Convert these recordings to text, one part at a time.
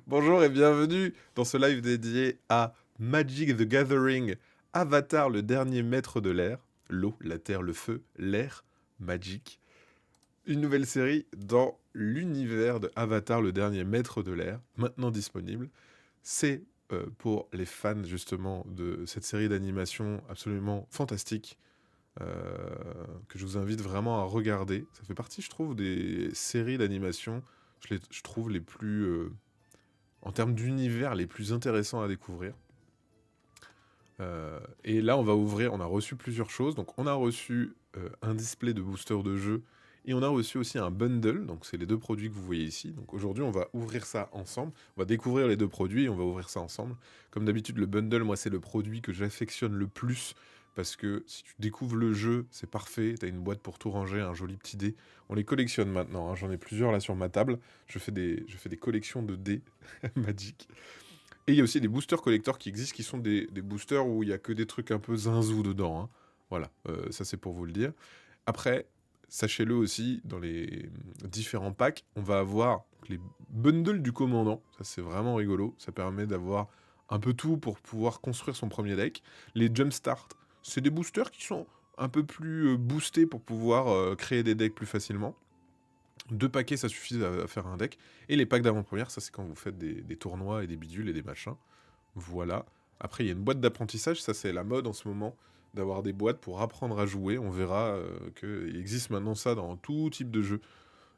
Bonjour et bienvenue dans ce live dédié à Magic the Gathering, Avatar, le dernier maître de l'air, l'eau, la terre, le feu, l'air, Magic. Une nouvelle série dans l'univers de Avatar, le dernier maître de l'air, maintenant disponible. C'est pour les fans justement de cette série d'animation absolument fantastique que je vous invite vraiment à regarder. Ça fait partie, je trouve, des séries d'animation, je trouve les plus en termes d'univers les plus intéressants à découvrir. Et là, on va ouvrir, on a reçu plusieurs choses. Donc, on a reçu un display de booster de jeu et on a reçu aussi un bundle. Donc, c'est les deux produits que vous voyez ici. Donc, aujourd'hui, on va ouvrir ça ensemble. On va découvrir les deux produits et on va ouvrir ça ensemble. Comme d'habitude, le bundle, moi, c'est le produit que j'affectionne le plus parce que si tu découvres le jeu, c'est parfait. Tu as une boîte pour tout ranger, un joli petit dé. On les collectionne maintenant, hein. J'en ai plusieurs là sur ma table. Je fais des collections de dés Magic. Et il y a aussi des boosters collectors qui existent, qui sont des boosters où il y a que des trucs un peu zinzou dedans, hein. Voilà, ça c'est pour vous le dire. Après, sachez-le aussi, dans les différents packs, on va avoir les bundles du commandant. Ça c'est vraiment rigolo. Ça permet d'avoir un peu tout pour pouvoir construire son premier deck. Les Jumpstart, c'est des boosters qui sont un peu plus boostés pour pouvoir créer des decks plus facilement. 2 paquets, ça suffit à faire un deck. Et les packs d'avant-première, ça c'est quand vous faites des tournois et des bidules et des machins. Voilà. Après, il y a une boîte d'apprentissage, ça c'est la mode en ce moment, d'avoir des boîtes pour apprendre à jouer. On verra qu'il existe maintenant ça dans tout type de jeu.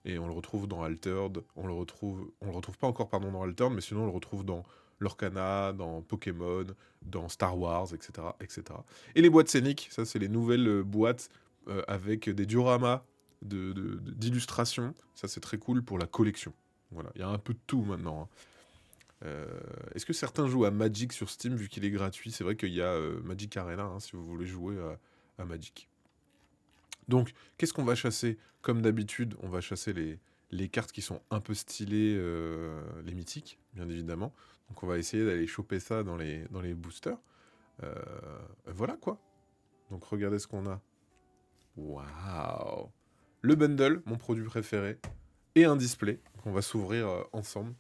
Et on le retrouve dans Altered, on le retrouve pas encore pardon dans Altered, mais sinon on le retrouve dans Lorcana, dans Pokémon, dans Star Wars, etc., etc. Et les boîtes scéniques, ça c'est les nouvelles boîtes avec des dioramas d'illustrations. Ça c'est très cool pour la collection. Voilà, il y a un peu de tout maintenant, hein. Est-ce que certains jouent à Magic sur Steam vu qu'il est gratuit? C'est vrai qu'il y a Magic Arena, hein, si vous voulez jouer à Magic. Donc, qu'est-ce qu'on va chasser? Comme d'habitude, on va chasser les cartes qui sont un peu stylées, les mythiques, bien évidemment. Donc, on va essayer d'aller choper ça dans les boosters. Euh, voilà quoi. Donc, regardez ce qu'on a. Waouh! Le bundle, mon produit préféré, et un display qu'on va s'ouvrir ensemble.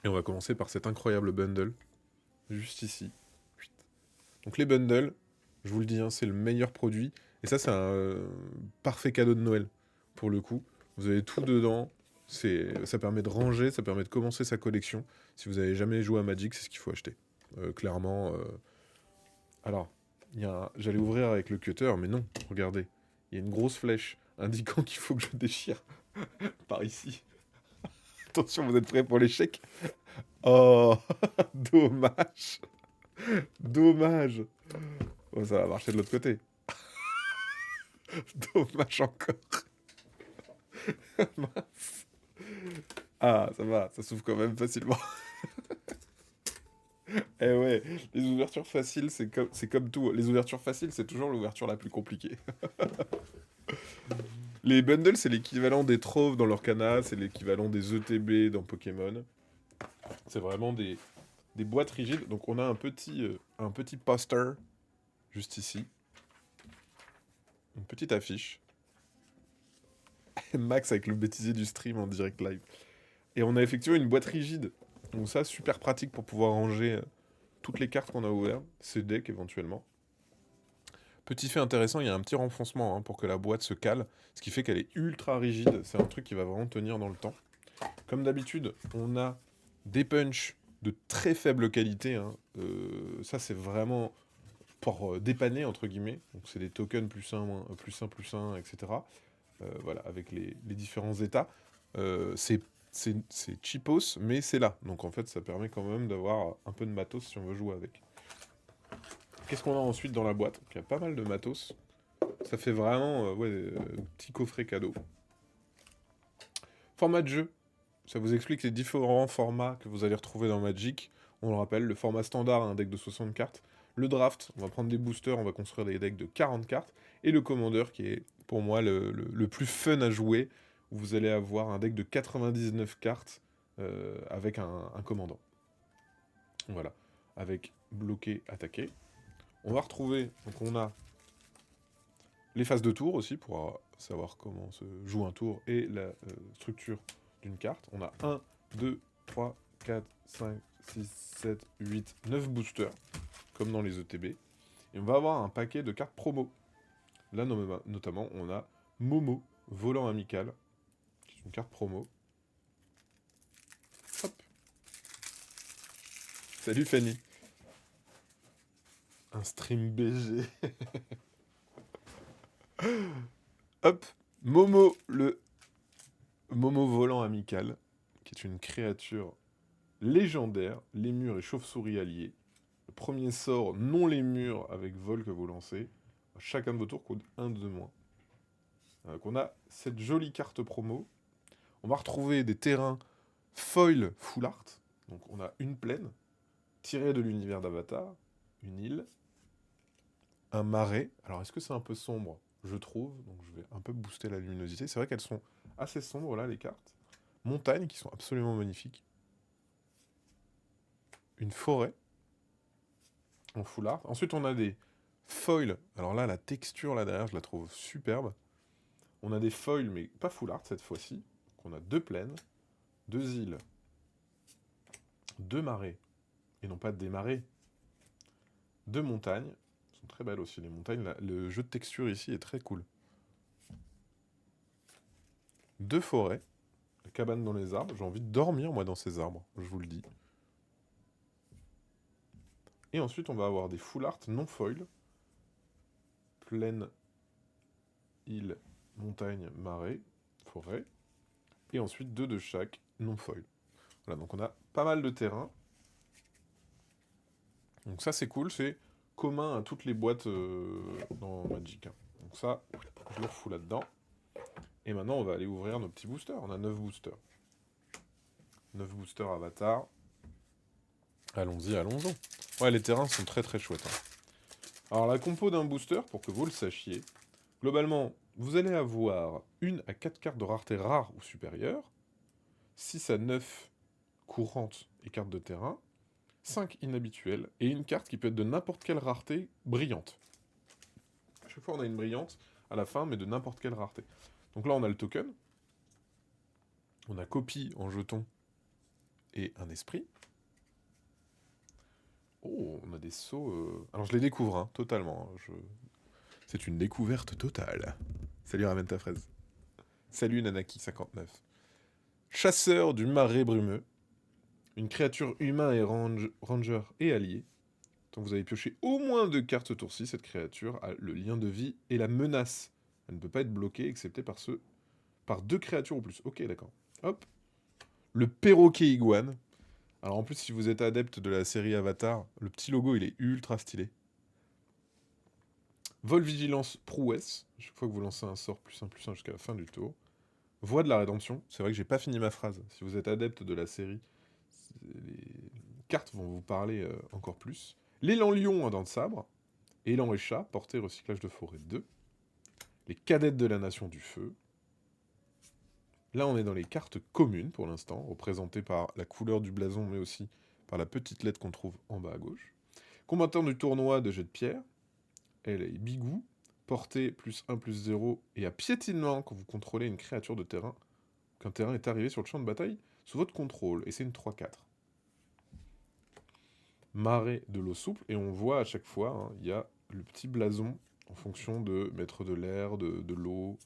Et on va commencer par cet incroyable bundle, juste ici. Donc, les bundles, je vous le dis, hein, c'est le meilleur produit. Et ça, c'est un parfait cadeau de Noël, pour le coup. Vous avez tout dedans. Ça permet de ranger, ça permet de commencer sa collection. Si vous n'avez jamais joué à Magic, c'est ce qu'il faut acheter. Clairement. Alors, j'allais ouvrir avec le cutter, mais non, regardez. Il y a une grosse flèche indiquant qu'il faut que je déchire par ici. Attention, vous êtes prêts pour l'échec? Oh, dommage. Dommage. Oh, ça va marcher de l'autre côté. Dommage encore. Mince. Ah, ça va, ça s'ouvre quand même facilement. Eh ouais, les ouvertures faciles, c'est comme tout. Les ouvertures faciles, c'est toujours l'ouverture la plus compliquée. Les bundles, c'est l'équivalent des troves dans l'Orcana, c'est l'équivalent des ETB dans Pokémon. C'est vraiment des boîtes rigides. Donc on a un petit poster, juste ici. Une petite affiche. Max avec le bêtisier du stream en direct live. Et on a effectivement une boîte rigide. Donc ça, super pratique pour pouvoir ranger toutes les cartes qu'on a ouvertes, ces decks éventuellement. Petit fait intéressant, il y a un petit renfoncement hein, pour que la boîte se cale, ce qui fait qu'elle est ultra rigide. C'est un truc qui va vraiment tenir dans le temps. Comme d'habitude, on a des punchs de très faible qualité, hein. Ça, c'est vraiment pour dépanner, entre guillemets. Donc, c'est des tokens plus 1, plus 1, plus 1, etc. Voilà, avec les différents états. C'est cheapos, mais c'est là. Donc, en fait, ça permet quand même d'avoir un peu de matos si on veut jouer avec. Qu'est-ce qu'on a ensuite dans la boîte? Il y a pas mal de matos. Ça fait vraiment petit coffret cadeau. Format de jeu. Ça vous explique les différents formats que vous allez retrouver dans Magic. On le rappelle, le format standard, un deck de 60 cartes. Le draft, on va prendre des boosters, on va construire des decks de 40 cartes. Et le commandeur, qui est pour moi le plus fun à jouer, où vous allez avoir un deck de 99 cartes avec un commandant. Voilà, avec bloqué, attaqué. On va retrouver, donc on a les phases de tour aussi, pour savoir comment se joue un tour et la structure d'une carte. On a 1, 2, 3, 4, 5, 6, 7, 8, 9 boosters, comme dans les ETB. Et on va avoir un paquet de cartes promo. Là, notamment, on a Momo, volant amical, qui est une carte promo. Hop. Salut Fanny. Un stream BG. Hop. Momo, le Momo volant amical, qui est une créature légendaire, lémur et chauve-souris alliés. Le premier sort non lémur avec vol que vous lancez. Chacun de vos tours coûte 1 de moins. Donc on a cette jolie carte promo. On va retrouver des terrains foil full art. Donc on a une plaine, tirée de l'univers d'Avatar, une île, un marais. Alors est-ce que c'est un peu sombre? Je trouve, donc je vais un peu booster la luminosité. C'est vrai qu'elles sont assez sombres là, les cartes. Montagnes qui sont absolument magnifiques. Une forêt en full art. Ensuite on a des foils. Alors là, la texture là derrière, je la trouve superbe. On a des foils, mais pas full art cette fois-ci. Donc on a 2 plaines, 2 îles, 2 marais, et non pas des marais, 2 montagnes. Elles sont très belles aussi les montagnes. Le jeu de texture ici est très cool. 2 forêts, la cabane dans les arbres. J'ai envie de dormir moi dans ces arbres, je vous le dis. Et ensuite on va avoir des full art non foil. Plaine, île, montagne, marais, forêt. Et ensuite 2 de chaque non foil. Voilà, donc on a pas mal de terrain. Donc ça c'est cool, c'est commun à toutes les boîtes dans Magic. Donc ça, je le refous là-dedans. Et maintenant on va aller ouvrir nos petits boosters. On a 9 boosters. 9 boosters Avatar. Allons-y, allons-y. Ouais, les terrains sont très très chouettes. Alors la compo d'un booster, pour que vous le sachiez, globalement, vous allez avoir 1 à 4 cartes de rareté rare ou supérieure, 6 à 9 courantes et cartes de terrain, 5 inhabituelles, et une carte qui peut être de n'importe quelle rareté brillante. À chaque fois on a une brillante à la fin, mais de n'importe quelle rareté. Donc là on a le token, on a copie en jeton et un esprit. Oh, on a des sauts... Alors je les découvre, hein, totalement. C'est une découverte totale. Salut Raventa Fraise. Salut Nanaki59. Chasseur du marais brumeux. Une créature humain et ranger et allié. Donc vous avez pioché au moins 2 cartes ce tour-ci. Cette créature a le lien de vie et la menace. Elle ne peut pas être bloquée, excepté par 2 créatures ou plus. Ok, d'accord. Hop. Le perroquet iguane. Alors en plus, si vous êtes adepte de la série Avatar, le petit logo, il est ultra stylé. Vol vigilance prouesse. Chaque fois que vous lancez un sort +1/+1 jusqu'à la fin du tour. Voix de la rédemption. C'est vrai que j'ai pas fini ma phrase. Si vous êtes adepte de la série, les cartes vont vous parler encore plus. L'élan lion à dents de sabre. Élan et chat, portée recyclage de forêt 2. Les cadettes de la nation du feu. Là, on est dans les cartes communes pour l'instant, représentées par la couleur du blason, mais aussi par la petite lettre qu'on trouve en bas à gauche. Combattant du tournoi de jet de pierre. Elle est bigou, portée +1/+0 et à piétinement quand vous contrôlez une créature de terrain, qu'un terrain est arrivé sur le champ de bataille sous votre contrôle, et c'est une 3/4. Marée de l'eau souple, et on voit à chaque fois, hein, il y a le petit blason en fonction de maître de l'air, de l'eau,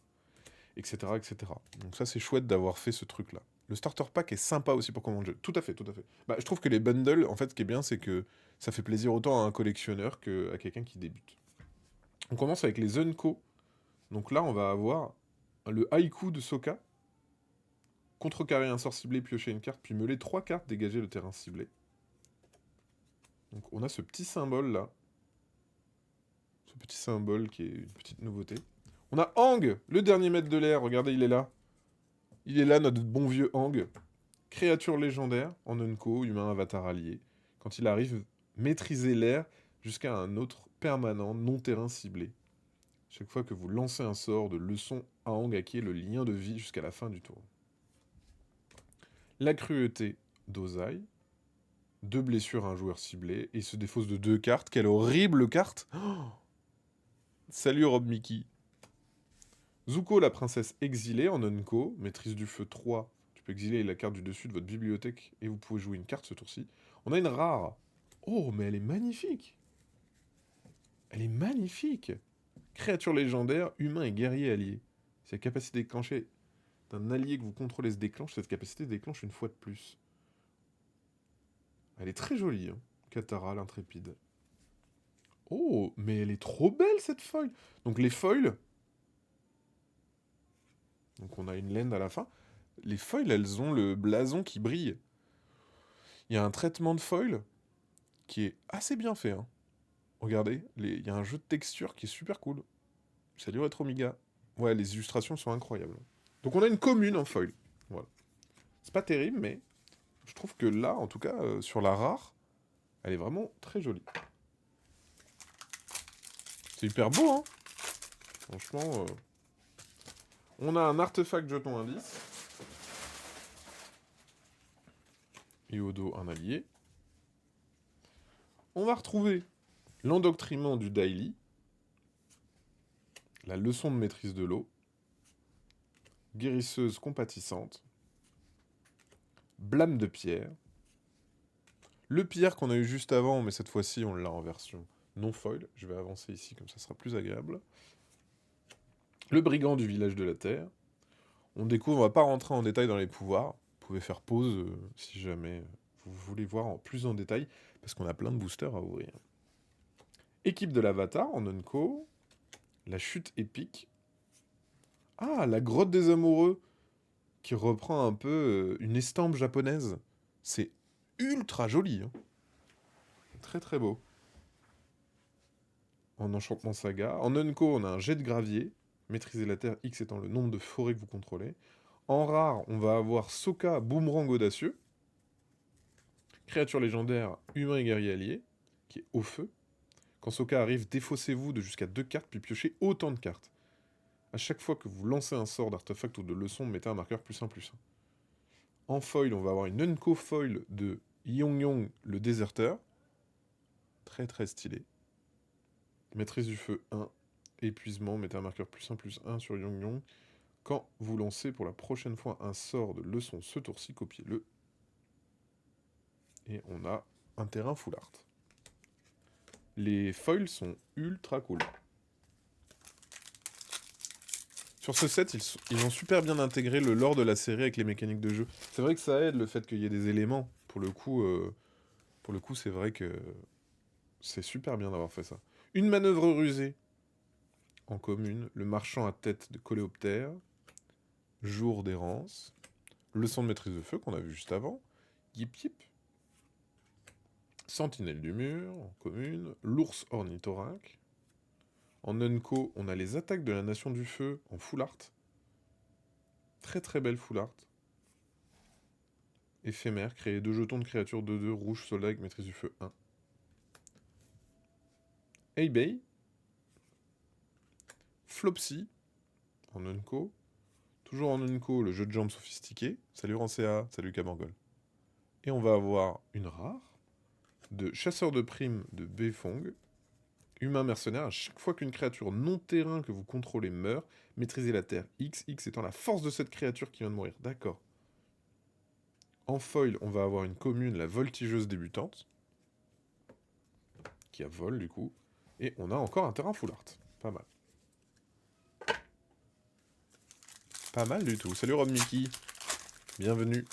etc., etc. Donc ça c'est chouette d'avoir fait ce truc-là. Le starter pack est sympa aussi pour commander le jeu. Tout à fait, tout à fait. Bah, je trouve que les bundles, en fait, ce qui est bien, c'est que ça fait plaisir autant à un collectionneur qu'à quelqu'un qui débute. On commence avec les Unco. Donc là, on va avoir le haïku de Sokka. Contrecarrer un sort ciblé, piocher une carte, puis meuler 3 cartes, dégager le terrain ciblé. Donc on a ce petit symbole là. Ce petit symbole qui est une petite nouveauté. On a Ang, le dernier maître de l'air. Regardez, il est là. Il est là, notre bon vieux Ang. Créature légendaire, en Unco, humain avatar allié. Quand il arrive, maîtriser l'air jusqu'à un autre permanent, non terrain ciblé. Chaque fois que vous lancez un sort de leçon à Ang acquiert le lien de vie jusqu'à la fin du tour. La cruauté d'Ozai. 2 blessures à un joueur ciblé. Et il se défausse de 2 cartes. Quelle horrible carte. Oh, salut Rob Mickey. Zuko, la princesse exilée en Unco. Maîtrise du feu 3. Tu peux exiler la carte du dessus de votre bibliothèque et vous pouvez jouer une carte ce tour-ci. On a une rare. Oh, mais elle est magnifique. Elle est magnifique. Créature légendaire, humain et guerrier allié. Si la capacité déclenchée d'un allié que vous contrôlez se déclenche, cette capacité déclenche une fois de plus. Elle est très jolie, hein. Katara, l'intrépide. Oh, mais elle est trop belle cette foil. Donc les foils... Donc on a une laine à la fin. Les foils, elles ont le blason qui brille. Il y a un traitement de foil qui est assez bien fait, hein. Regardez, il y a un jeu de texture qui est super cool. Salut Retromiga. Ouais, les illustrations sont incroyables. Donc on a une commune en foil. Voilà. C'est pas terrible, mais je trouve que là, en tout cas, sur la rare, elle est vraiment très jolie. C'est hyper beau, hein. Franchement, on a un artefact jeton indice. Et au dos, un allié. On va retrouver l'endoctrinement du daily, la leçon de maîtrise de l'eau, guérisseuse compatissante, blâme de pierre, le pierre qu'on a eu juste avant, mais cette fois-ci on l'a en version non foil. Je vais avancer ici, comme ça sera plus agréable. Le brigand du village de la Terre. On découvre, on va pas rentrer en détail dans les pouvoirs. Vous pouvez faire pause si jamais vous voulez voir en plus en détail, parce qu'on a plein de boosters à ouvrir. Équipe de l'Avatar en Unco. La chute épique. Ah, la grotte des amoureux, qui reprend un peu une estampe japonaise. C'est ultra joli, hein. Très très beau. En enchantement saga. En Unco, on a un jet de gravier. Maîtriser la terre, X étant le nombre de forêts que vous contrôlez. En rare, on va avoir Sokka, boomerang audacieux. Créature légendaire, humain et guerrier allié, qui est au feu. Quand Sokka arrive, défaussez-vous de jusqu'à 2 cartes, puis piochez autant de cartes. À chaque fois que vous lancez un sort d'artefact ou de leçon, mettez un marqueur +1/+1. En foil, on va avoir une Unco foil de Yong-Yong, le déserteur. Très très stylé. Maîtrise du feu 1. Épuisement, mettez un marqueur +1/+1 sur Yong-Yong. Quand vous lancez pour la prochaine fois un sort de leçon ce tour-ci, copiez-le. Et on a un terrain full art. Les foils sont ultra cool. Sur ce set, ils ont super bien intégré le lore de la série avec les mécaniques de jeu. C'est vrai que ça aide le fait qu'il y ait des éléments. Pour le coup, c'est vrai que c'est super bien d'avoir fait ça. Une manœuvre rusée en commune. Le marchand à tête de coléoptère. Jour d'errance. Leçon de maîtrise de feu qu'on a vu juste avant. Yip yip. Sentinelle du mur en commune. L'ours ornithorynque. En Unco, on a les attaques de la Nation du Feu en full art. Très très belle full art. Éphémère, créer 2 jetons de créatures 2/2, rouge, soldat avec maîtrise du feu 1. eBay. Flopsy, en Unco. Toujours en Unco, le jeu de jambes sophistiqué. Salut Rancea, salut Caborgol. Et on va avoir une rare de chasseur de primes de Beifong. Humain mercenaire, à chaque fois qu'une créature non-terrain que vous contrôlez meurt, maîtrisez la terre X, X étant la force de cette créature qui vient de mourir. D'accord. En foil, on va avoir une commune, la voltigeuse débutante, qui a vol du coup. Et on a encore un terrain full art. Pas mal. Pas mal du tout. Salut Rob Mickey. Bienvenue.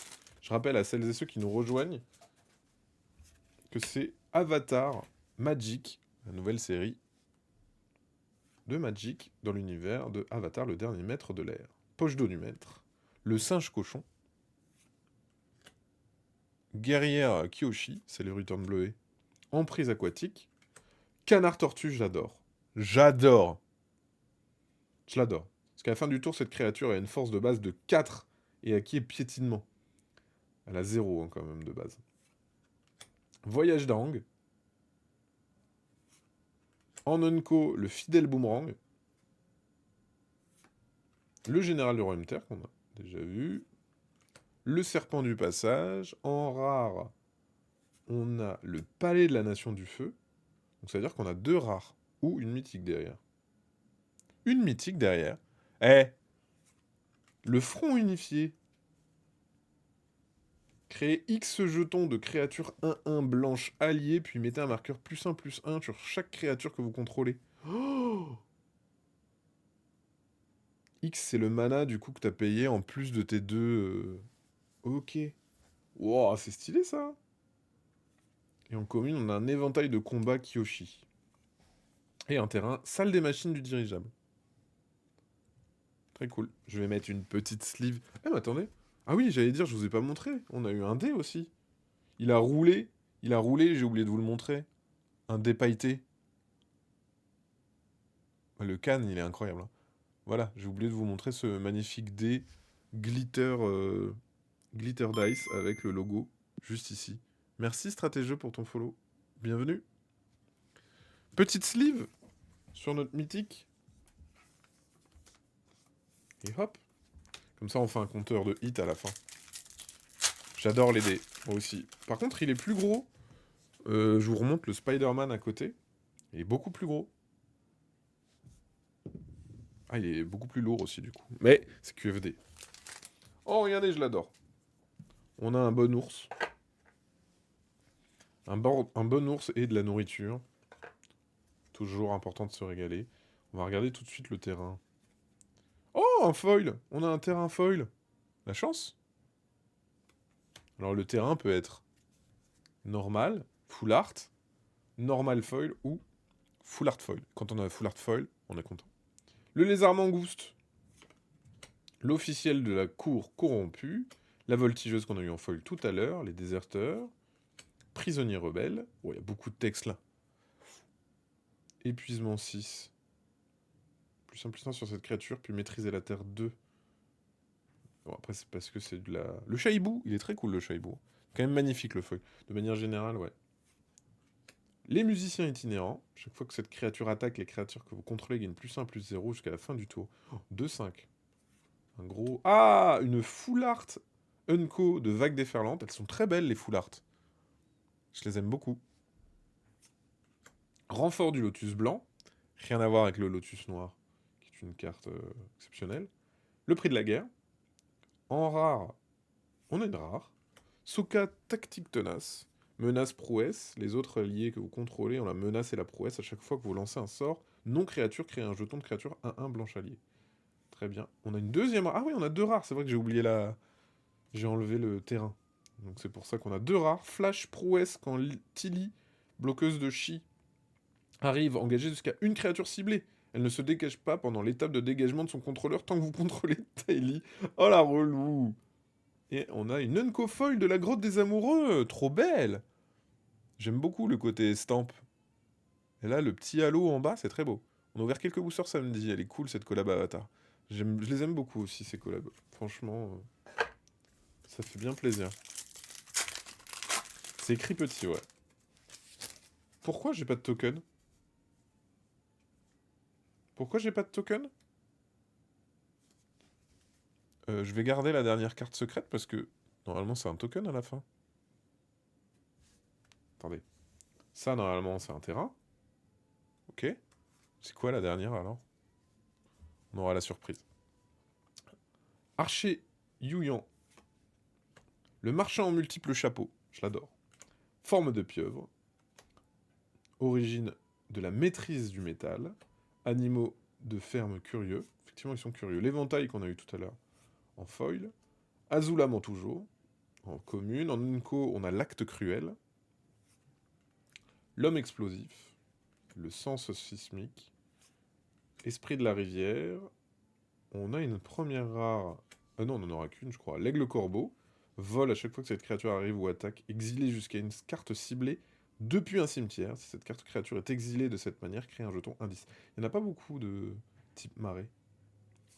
Je rappelle à celles et ceux qui nous rejoignent que c'est Avatar Magic, la nouvelle série de Magic dans l'univers de Avatar, le dernier maître de l'air. Poche d'eau du maître. Le singe cochon. Guerrière Kyoshi, c'est le Return bleuet. Emprise aquatique. Canard tortue, j'adore. J'adore. Je l'adore. Parce qu'à la fin du tour, cette créature a une force de base de 4 et acquiert piétinement. Elle a 0 hein, quand même de base. Voyage d'Ang. En Unco, le fidèle boomerang. Le général du royaume terre qu'on a déjà vu. Le serpent du passage. En rare, on a le palais de la nation du feu. Donc ça veut dire qu'on a 2 rares. Ou une mythique derrière. Une mythique derrière. Eh, le front unifié. Créez X jetons de créatures 1-1 blanches alliées, puis mettez un marqueur +1/+1 sur chaque créature que vous contrôlez. Oh, X, c'est le mana du coup que t'as payé en plus de tes deux... Ok. Wow, c'est stylé ça. Et en commune, on a un éventail de combat Kyoshi. Et un terrain, salle des machines du dirigeable. Très cool. Je vais mettre une petite sleeve. Eh mais attendez. Ah oui, j'allais dire, je vous ai pas montré. On a eu un dé aussi. Il a roulé. Il a roulé, j'ai oublié de vous le montrer. Un dé pailleté. Le can, il est incroyable, hein. Voilà, j'ai oublié de vous montrer ce magnifique dé glitter, glitter dice avec le logo juste ici. Merci Stratégeux pour ton follow. Bienvenue. Petite sleeve sur notre mythique. Et hop. Comme ça, on fait un compteur de hit à la fin. J'adore les dés, moi aussi. Par contre, il est plus gros. Je vous remonte le Spider-Man à côté. Il est beaucoup plus gros. Ah, il est beaucoup plus lourd aussi, du coup. Mais c'est QFD. Oh, regardez, je l'adore. On a un bon ours. Un bon ours et de la nourriture. Toujours important de se régaler. On va regarder tout de suite le terrain. Oh, un foil! On a un terrain foil. La chance. Alors, le terrain peut être normal, full art, normal foil ou full art foil. Quand on a full art foil, on est content. Le lézard mangouste. L'officiel de la cour corrompue. La voltigeuse qu'on a eu en foil tout à l'heure. Les déserteurs. Prisonnier rebelle. Oh, il y a beaucoup de textes là. Épuisement 6. +1/+1 sur cette créature, puis maîtriser la terre 2. Bon, après, c'est parce que c'est de la... Le Shaibou, il est très cool, le Shaibou. Quand même magnifique, le foil. De manière générale, ouais. Les musiciens itinérants. Chaque fois que cette créature attaque, les créatures que vous contrôlez gagnent +1/+0 jusqu'à la fin du tour. Oh, 2-5. Un gros... Ah, une full art Unco de Vague déferlante. Elles sont très belles, les full art. Je les aime beaucoup. Renfort du Lotus blanc. Rien à voir avec le Lotus noir, qui est une carte exceptionnelle. Le prix de la guerre. En rare, on a une rare. Soka tactique tenace. Menace prouesse. Les autres alliés que vous contrôlez ont la menace et la prouesse à chaque fois que vous lancez un sort. Non créature, créez un jeton de créature 1-1 blanche allié. Très bien. On a une deuxième rare. Ah oui, on a deux rares. C'est vrai que j'ai oublié la... J'ai enlevé le terrain. Donc c'est pour ça qu'on a deux rares. Flash prouesse quand Tilly, bloqueuse de chi, arrive, engager jusqu'à une créature ciblée. Elle ne se dégage pas pendant l'étape de dégagement de son contrôleur tant que vous contrôlez Tilly. Oh la relou! Et on a une Unco Foil de la grotte des amoureux. Trop belle! J'aime beaucoup le côté stamp. Et là, le petit halo en bas, c'est très beau. On a ouvert quelques boosters samedi. Elle est cool cette collab Avatar. Je les aime beaucoup aussi ces collabs. Franchement, ça fait bien plaisir. C'est écrit petit, ouais. Pourquoi j'ai pas de token? Pourquoi j'ai pas de token? Je vais garder la dernière carte secrète parce que normalement c'est un token à la fin. Attendez. Ça, normalement, c'est un terrain. Ok. C'est quoi la dernière alors? On aura la surprise. Archer Yuyan. Le marchand en multiples chapeaux. Je l'adore. Forme de pieuvre. Origine de la maîtrise du métal. Animaux de ferme curieux. Effectivement, ils sont curieux. L'éventail qu'on a eu tout à l'heure en foil. Azulam en toujours. En commune. En Unco, on a l'acte cruel. L'homme explosif. Le sens sismique. Esprit de la rivière. On a une première rare... Ah non, on n'en aura qu'une, je crois. L'aigle corbeau. Vole à chaque fois que cette créature arrive ou attaque. Exilé jusqu'à une carte ciblée depuis un cimetière. Si cette carte créature est exilée de cette manière, crée un jeton indice. Il n'y en a pas beaucoup de type marée.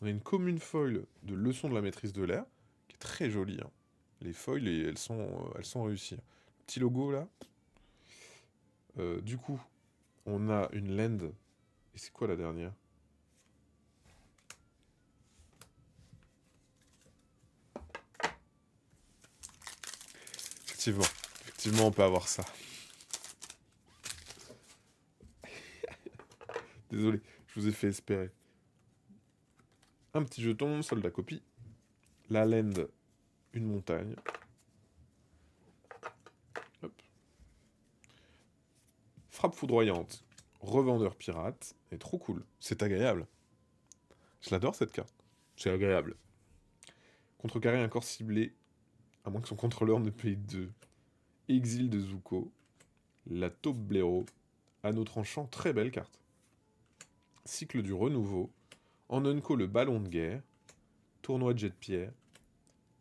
On a une commune foil de leçon de la maîtrise de l'air, qui est très jolie, hein. Les foils, elles sont réussies. Petit logo là. Du coup, on a une land. Et c'est quoi la dernière? Effectivement. Effectivement, on peut avoir ça. Désolé, je vous ai fait espérer. Un petit jeton, soldat copie. La land, une montagne. Frappe foudroyante. Revendeur pirate. Et trop cool. C'est agréable. Je l'adore cette carte. C'est agréable. Contrecarrer un corps ciblé, à moins que son contrôleur ne paye 2. Exil de Zuko. La taupe blaireau. Anneau tranchant, très belle carte. Cycle du renouveau. En unco, le ballon de guerre. Tournoi de jet de pierre.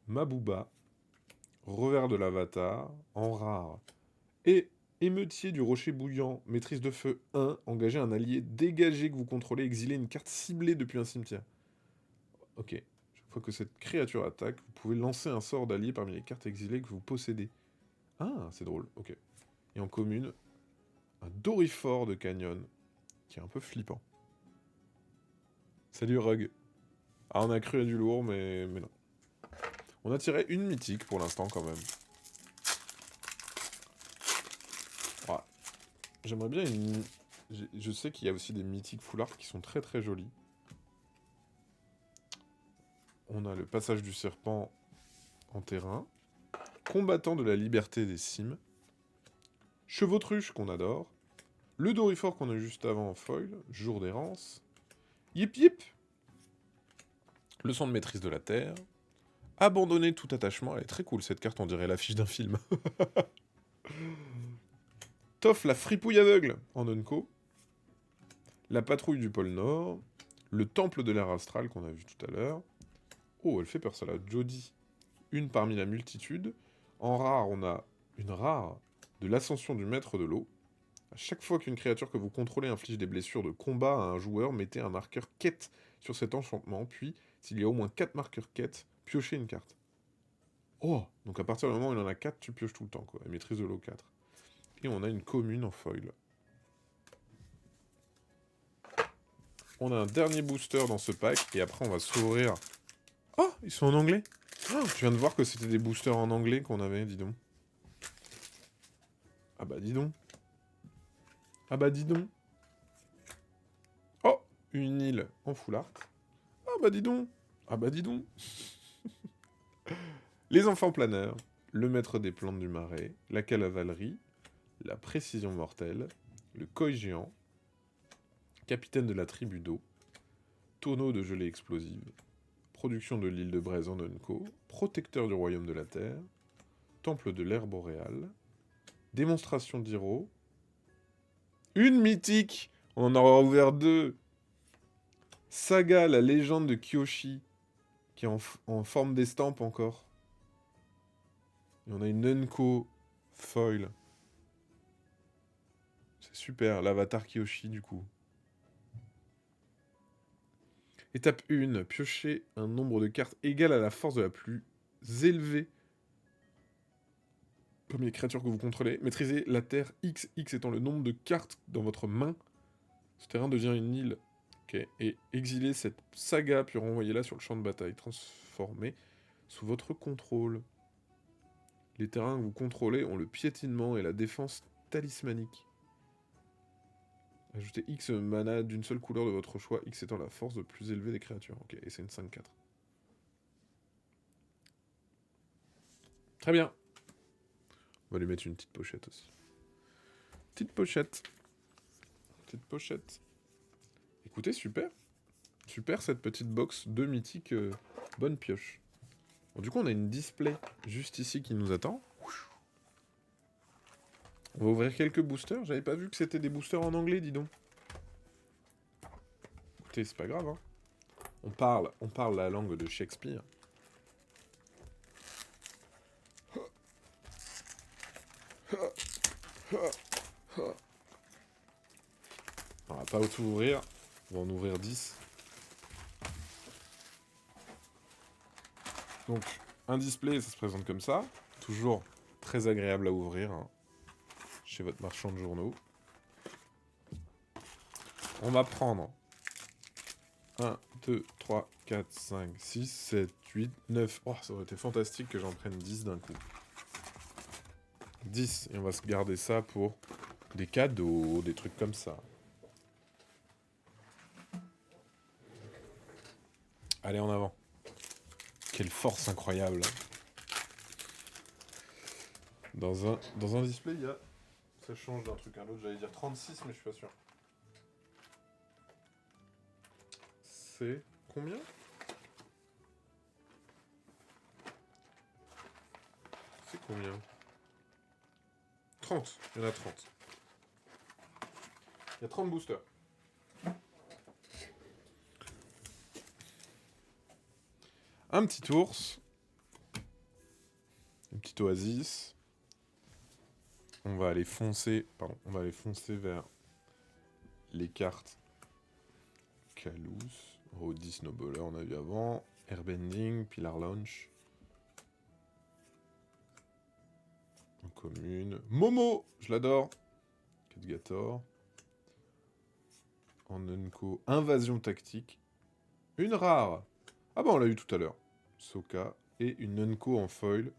Mabooba. Revers de l'avatar. En rare. Et émeutier du rocher bouillant. Maîtrise de feu 1. Engagez un allié dégagé que vous contrôlez. Exilez une carte ciblée depuis un cimetière. Ok. Chaque fois que cette créature attaque, vous pouvez lancer un sort d'allié parmi les cartes exilées que vous possédez. Ah, c'est drôle. Ok. Et en commune, un Dorifort de Canyon, qui est un peu flippant. Salut Rug. Ah, on a cru à du lourd, mais non. On a tiré une mythique pour l'instant quand même. Ouais. J'aimerais bien une... Je sais qu'il y a aussi des mythiques full art qui sont très très jolis. On a le passage du serpent en terrain. Combattant de la liberté des cimes. Chevautrusche qu'on adore. Le Dorifort qu'on a juste avant en foil. Jour d'errance. Yip yip. Leçon de maîtrise de la terre. Abandonner tout attachement. Elle est très cool cette carte, on dirait l'affiche d'un film. Toff la fripouille aveugle en unco. La patrouille du pôle Nord. Le temple de l'air astral qu'on a vu tout à l'heure. Oh, elle fait peur ça là. Jody. Une parmi la multitude. En rare, on a une rare de l'ascension du maître de l'eau. À chaque fois qu'une créature que vous contrôlez inflige des blessures de combat à un joueur, mettez un marqueur quête sur cet enchantement, puis, s'il y a au moins 4 marqueurs quête, piochez une carte. Oh, donc à partir du moment où il en a 4, tu pioches tout le temps, quoi. Et maîtrise de l'eau 4. Et on a une commune en foil. On a un dernier booster dans ce pack, et après on va s'ouvrir... Oh, ils sont en anglais. Oh, je viens de voir que c'était des boosters en anglais qu'on avait, dis donc. Ah bah dis donc. Ah bah dis donc. Oh, une île en full art. Ah bah dis donc. Ah bah dis donc. Les enfants planeurs, le maître des plantes du marais, la cavalerie, la précision mortelle, le koi géant, capitaine de la tribu d'eau, tonneau de gelée explosive, production de l'île de Braise en unco, protecteur du royaume de la terre, temple de l'air boréal, démonstration d'Hiro, une mythique. On en aura ouvert 2. Saga, la légende de Kyoshi, qui est en forme d'estampe encore. Et on a une unco foil. C'est super, l'avatar Kyoshi du coup. Étape 1, piochez un nombre de cartes égal à la force de la plus élevée parmi les créatures que vous contrôlez. Maîtrisez la terre X, X étant le nombre de cartes dans votre main. Ce terrain devient une île. Ok. Et exilez cette saga, puis renvoyez-la sur le champ de bataille. Transformez sous votre contrôle. Les terrains que vous contrôlez ont le piétinement et la défense talismanique. Ajoutez X mana d'une seule couleur de votre choix, X étant la force de plus élevée des créatures. Ok, et c'est une 5-4. Très bien. On va lui mettre une petite pochette aussi. Petite pochette. Petite pochette. Écoutez, super. Super cette petite box de mythique. Bonne pioche. Bon, du coup, on a une display juste ici qui nous attend. On va ouvrir quelques boosters. J'avais pas vu que c'était des boosters en anglais, dis donc. Écoutez, c'est pas grave, hein. On parle la langue de Shakespeare. On va pas tout ouvrir. On va en ouvrir 10. Donc, un display, ça se présente comme ça. Toujours très agréable à ouvrir, hein, chez votre marchand de journaux. On va prendre 1, 2, 3, 4, 5, 6, 7, 8, 9. Oh, ça aurait été fantastique que j'en prenne 10 d'un coup. 10, et on va se garder ça pour des cadeaux, des trucs comme ça. Allez, en avant. Quelle force incroyable. Dans un display, il y a Ça change d'un truc à l'autre, j'allais dire 36, mais je suis pas sûr. C'est combien? C'est combien? 30, il y en a 30. Il y a 30 boosters. Un petit ours. Une petite oasis. On va aller foncer, pardon, on va aller foncer vers les cartes Calous, Roddy Snowballer, on a vu avant, Airbending, Pillar Launch. En commune. Momo, je l'adore. Kedgator. En Unco, Invasion Tactique. Une rare. Ah bah on l'a eu tout à l'heure. Soka. Et une Unco en foil.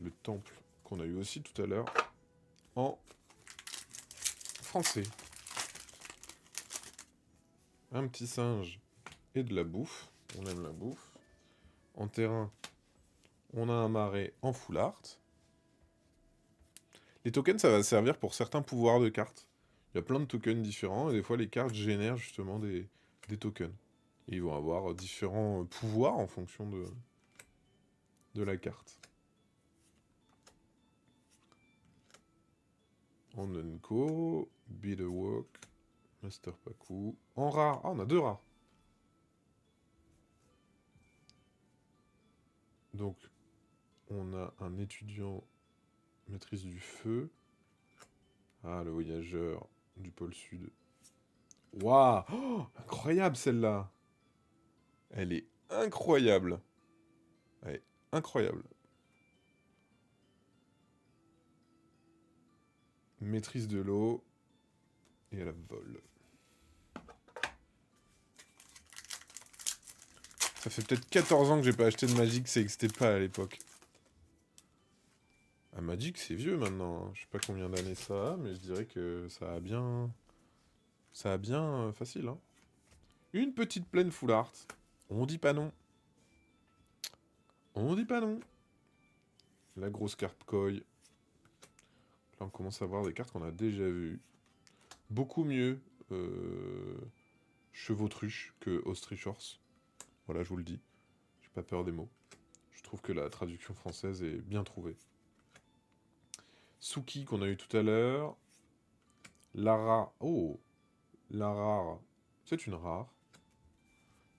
Le temple qu'on a eu aussi tout à l'heure. En français. Un petit singe et de la bouffe. On aime la bouffe. En terrain, on a un marais en full art. Les tokens, ça va servir pour certains pouvoirs de cartes. Il y a plein de tokens différents et des fois les cartes génèrent justement des tokens. Et ils vont avoir différents pouvoirs en fonction de la carte. En Unco, Beatawalk, Master Paku. En rare, ah on a 2 rares. Donc on a un étudiant maîtrise du feu. Ah le voyageur du pôle sud. Waouh, oh, incroyable celle-là. Elle est incroyable. Elle est incroyable. Maîtrise de l'eau. Et elle vole. Ça fait peut-être 14 ans que j'ai pas acheté de Magic, ça n'existait pas à l'époque. Ah, Magic, c'est vieux maintenant. Hein. Je sais pas combien d'années ça a, mais je dirais que ça a bien... Ça a bien facile. Hein. Une petite plaine full art. On dit pas non. On dit pas non. La grosse carte koi. Là, on commence à voir des cartes qu'on a déjà vues. Beaucoup mieux Chevautrux que Ostrichors. Voilà, je vous le dis. J'ai pas peur des mots. Je trouve que la traduction française est bien trouvée. Suki qu'on a eu tout à l'heure. Lara. Oh, la rare. C'est une rare.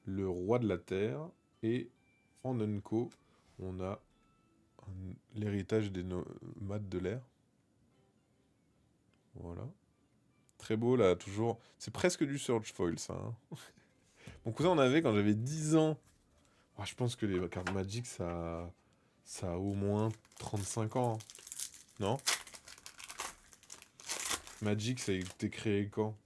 Le roi de la terre. Et en Unco, on a l'héritage des nomades de l'air. Voilà. Très beau là, toujours. C'est presque du Surge Foil ça. Hein. Mon cousin en avait quand j'avais 10 ans. Oh, je pense que les cartes Magic ça a au moins 35 ans. Hein. Non? Magic ça a été créé quand?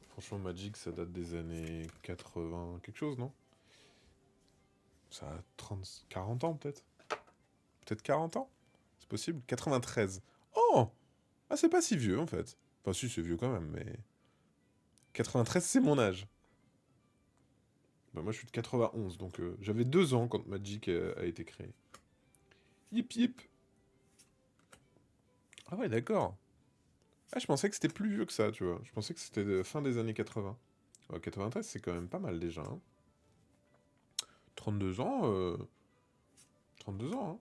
Franchement Magic ça date des années 80 quelque chose, non? Ça a 40 ans peut-être? Peut-être 40 ans? C'est possible? 93. Oh! Ah, c'est pas si vieux en fait. Enfin, si, c'est vieux quand même, mais. 93, c'est mon âge. Bah, moi, je suis de 91, donc j'avais 2 ans quand Magic a été créé. Yip yip! Ah ouais, d'accord. Ah, je pensais que c'était plus vieux que ça, tu vois. Je pensais que c'était fin des années 80. Ouais, 93, c'est quand même pas mal déjà. Hein. 32 ans, 32 ans, hein.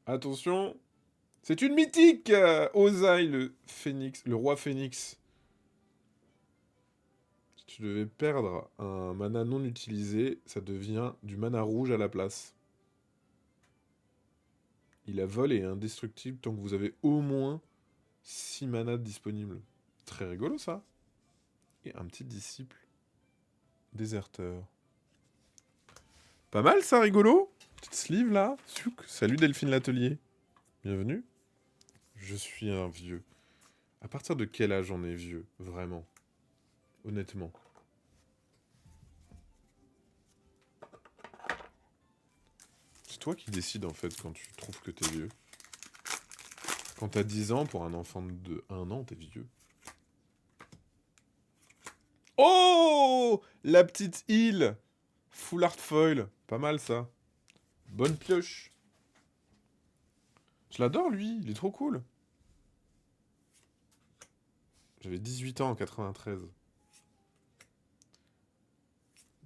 Attention! C'est une mythique Ozai, le phénix, le roi phénix. Si tu devais perdre un mana non utilisé, ça devient du mana rouge à la place. Il a vol et est indestructible tant que vous avez au moins 6 manas disponibles. Très rigolo ça. Et un petit disciple déserteur. Pas mal ça, rigolo. Petite sleeve là. Salut Delphine L'Atelier. Bienvenue. Je suis un vieux. À partir de quel âge on est vieux, vraiment? Honnêtement. C'est toi qui décides en fait quand tu trouves que t'es vieux. Quand t'as 10 ans, pour un enfant de 1 an, t'es vieux. Oh! La petite île! Full art foil. Pas mal ça. Bonne pioche. Je l'adore, lui. Il est trop cool. J'avais 18 ans en 93.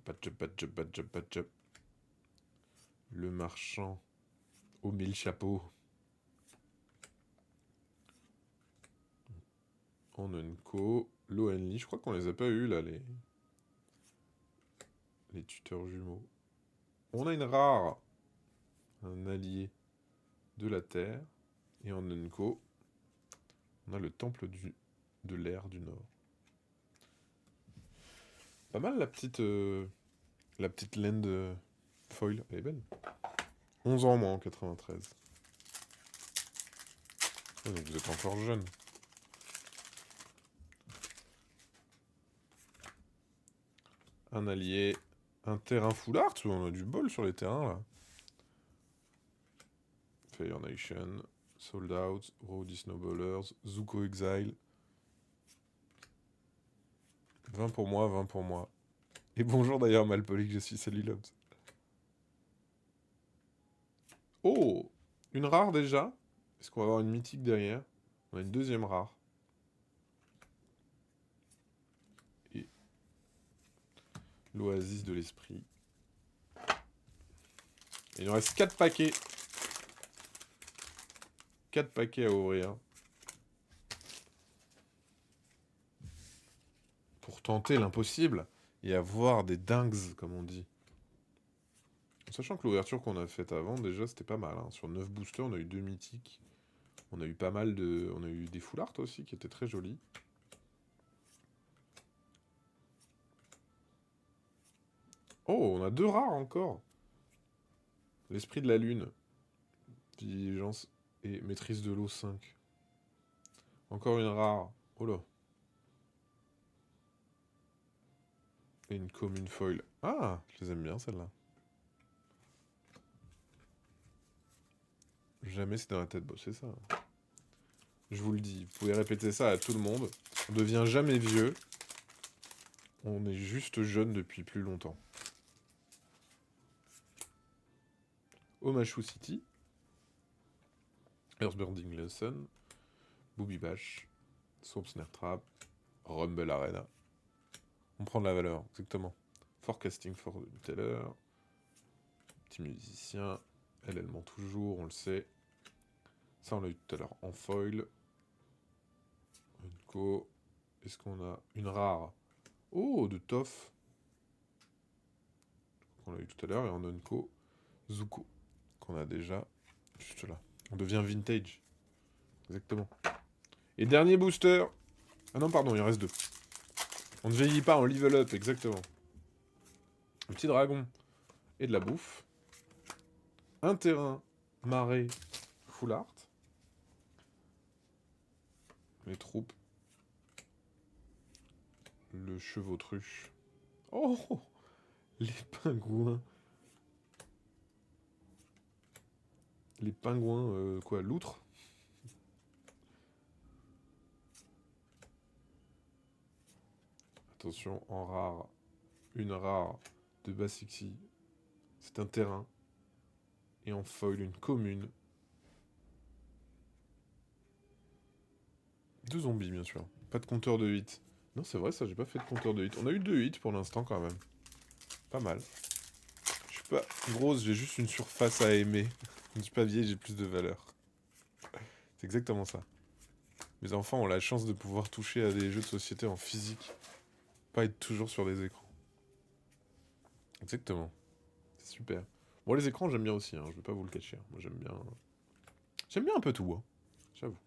Bad job, bad job, bad job, bad job. Le marchand aux 1000 chapeaux. En Unco. L'Oenli. Je crois qu'on les a pas eu là, les tuteurs jumeaux. On a une rare. Un allié de la Terre. Et en Unco, on a le temple de l'air du Nord. Pas mal la petite laine de foil. Elle est belle. 11 ans moi en 93. Ouais, donc vous êtes encore jeune. Un allié. Un terrain full art. On a du bol sur les terrains là. Fire Nation. Sold Out. Road Snowballers. Zuko Exile. 20 pour moi, 20 pour moi. Et bonjour d'ailleurs Malpoli que je suis. Salut Lobs. Oh, une rare déjà. Est-ce qu'on va avoir une mythique derrière? On a une deuxième rare. Et l'oasis de l'esprit. Il nous reste 4 paquets. 4 paquets à ouvrir. Pour tenter l'impossible et avoir des dingues, comme on dit. Sachant que l'ouverture qu'on a faite avant, déjà, c'était pas mal. Hein. Sur 9 boosters, on a eu 2 mythiques. On a eu pas mal de... On a eu des full art aussi, qui étaient très jolis. Oh, on a 2 rares encore. L'esprit de la lune. Diligence et maîtrise de l'eau 5. Encore une rare. Oh là. Et une commune foil. Ah, je les aime bien celles-là. Jamais c'est dans la tête. Bon, c'est ça. Je vous le dis, vous pouvez répéter ça à tout le monde. On devient jamais vieux. On est juste jeune depuis plus longtemps. Omashu City. Earthburned Lesson. Booby Bash. Swamp Snare Trap. Rumble Arena. On prend de la valeur, exactement. Forecasting for the Teller. Petit musicien. Elle ment toujours, on le sait. Ça, on l'a eu tout à l'heure en foil. Unco. Est-ce qu'on a une rare? Oh, de Toff. On l'a eu tout à l'heure. Et en Unco, Zuko. Qu'on a déjà juste là. On devient vintage. Exactement. Et dernier booster. Ah non, pardon, il en reste 2. On ne vieillit pas, on level up, exactement. Un petit dragon et de la bouffe. Un terrain marée full art. Les troupes. Le chevautrus. Oh, les pingouins. Les pingouins, quoi, loutre. Attention, en rare. Une rare de Basixi. C'est un terrain. Et en foil, une commune. 2 zombies, bien sûr. Pas de compteur de 8. Non, c'est vrai, ça, j'ai pas fait de compteur de 8. On a eu 2 hits pour l'instant, quand même. Pas mal. Je suis pas grosse, j'ai juste une surface à aimer. Je ne suis pas vieille, j'ai plus de valeur. C'est exactement ça. Mes enfants ont la chance de pouvoir toucher à des jeux de société en physique. Pas être toujours sur des écrans. Exactement. C'est super. Bon, les écrans, j'aime bien aussi, hein, je vais pas vous le cacher. Moi, j'aime bien... J'aime bien un peu tout, hein, j'avoue.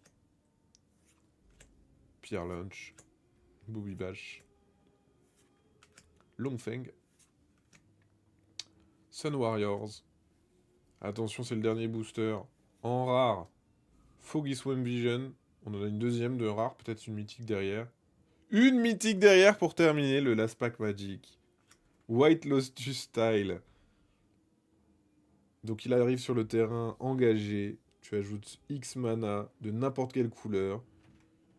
Pierre Lunch. Booby Bash. Longfeng. Sun Warriors. Attention, c'est le dernier booster. En rare. Foggy Swim Vision. On en a une deuxième de rare, peut-être une mythique derrière. Une mythique derrière pour terminer le Last Pack Magic. White Lotus Style. Donc il arrive sur le terrain engagé. Tu ajoutes X mana de n'importe quelle couleur.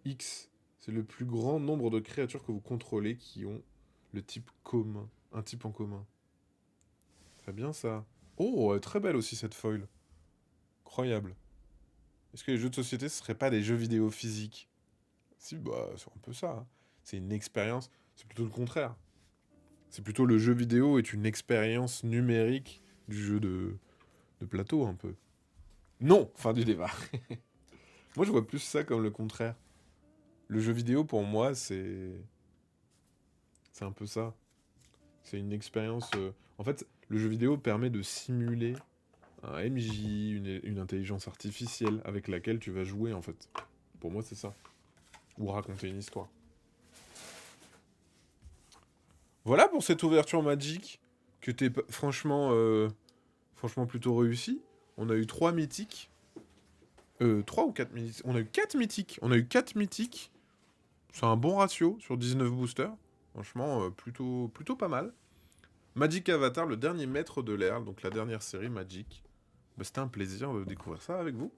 X, c'est le plus grand nombre de créatures que vous contrôlez qui ont le type commun. Un type en commun. Très bien ça. Oh, très belle aussi cette foil. Incroyable. Est-ce que les jeux de société, ce serait pas des jeux vidéo physiques? Si, bah, c'est un peu ça, hein. C'est une expérience. C'est plutôt le contraire. C'est plutôt le jeu vidéo est une expérience numérique du jeu de plateau, un peu. Non! Fin du débat. Moi, je vois plus ça comme le contraire. Le jeu vidéo, pour moi, c'est un peu ça. C'est une expérience. En fait, le jeu vidéo permet de simuler un MJ, une intelligence artificielle avec laquelle tu vas jouer, en fait. Pour moi, c'est ça. Ou raconter une histoire. Voilà pour cette ouverture Magic, que franchement plutôt réussi. On a eu 3 mythiques. 3 ou 4 mythiques. On a eu 4 mythiques. On a eu 4 mythiques. C'est un bon ratio sur 19 boosters. Franchement, plutôt pas mal. Magic Avatar, le dernier maître de l'ère, donc la dernière série Magic. Bah, c'était un plaisir de découvrir ça avec vous.